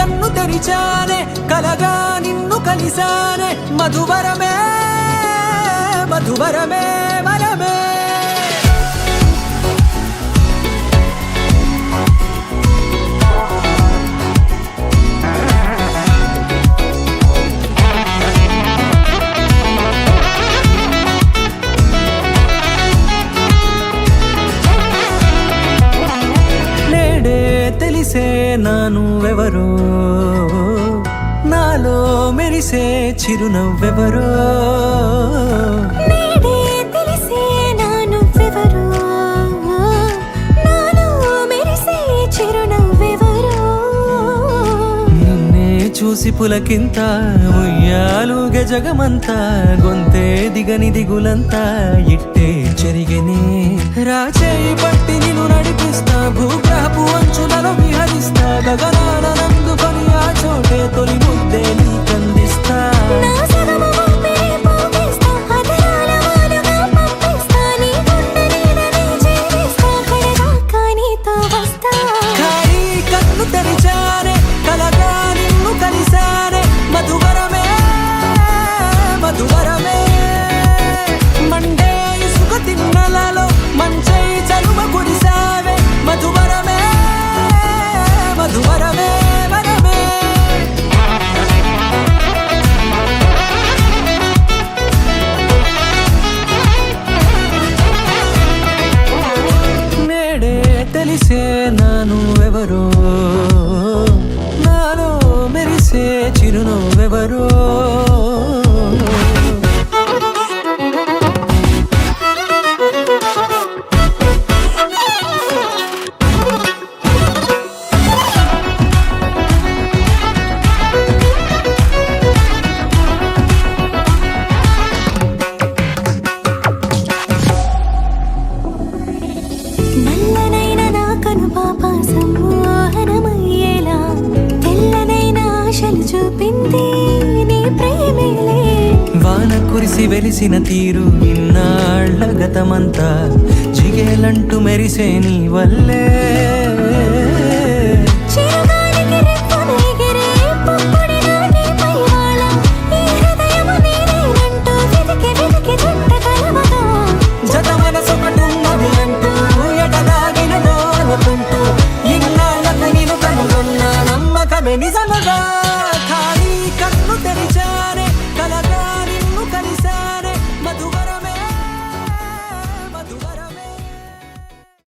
కన్ను తెరిచానే కలగా నిన్ను కలిసానే మధువరమే మధువరమే వరమే తెలిసే నానువెవరో నాలో మెరిసే చిరునవ్వెవరో నేడే తెలిసే నానువెవరో నాలో మెరిసే చిరునవ్వెవరో నిన్నే చూసి పులకింత ఉయ్యాలుగే జగమంతా గొంతే దిగని దిగులంతా ఇట్టే చెరిగనే రాచేయి పట్టి నిన్ను నడిపిస్తా భూగ్రహపు అంచులలో విహరిస్తా గగనాన నందుకొని ఆ చోటే తొలి ముద్దే నీకందిస్తా నా సగము ఊపిరి పోగిస్తా అదరాల వాలుగా పంపిస్తా నీ గుండె నీడనే చేరిస్తా కడదాకా నీతో వస్తా ఖాళీ కన్ను తెరిచానే కలగా నిన్ను కలిసానే మధువరమే మధువరమే మండే ఇసుక తిన్నలలో మంచై చలువ కురిసావే మధువరమే మధువరమే వరమే నేడే తెలిసే నానువెవరో నాలో మెరిసే చిరునవ్వెవరో నల్లనైన నా కనుపాప సమ్మోహనమయ్యేలా తెల్లనైన ఆశలు చూపింది నీ ప్రేమేలే వాన కురిసి వెలిసిన తీరు ఇన్నాళ్ల గతమంతా జిగేలంటూ మెరిసే నీ వల్లే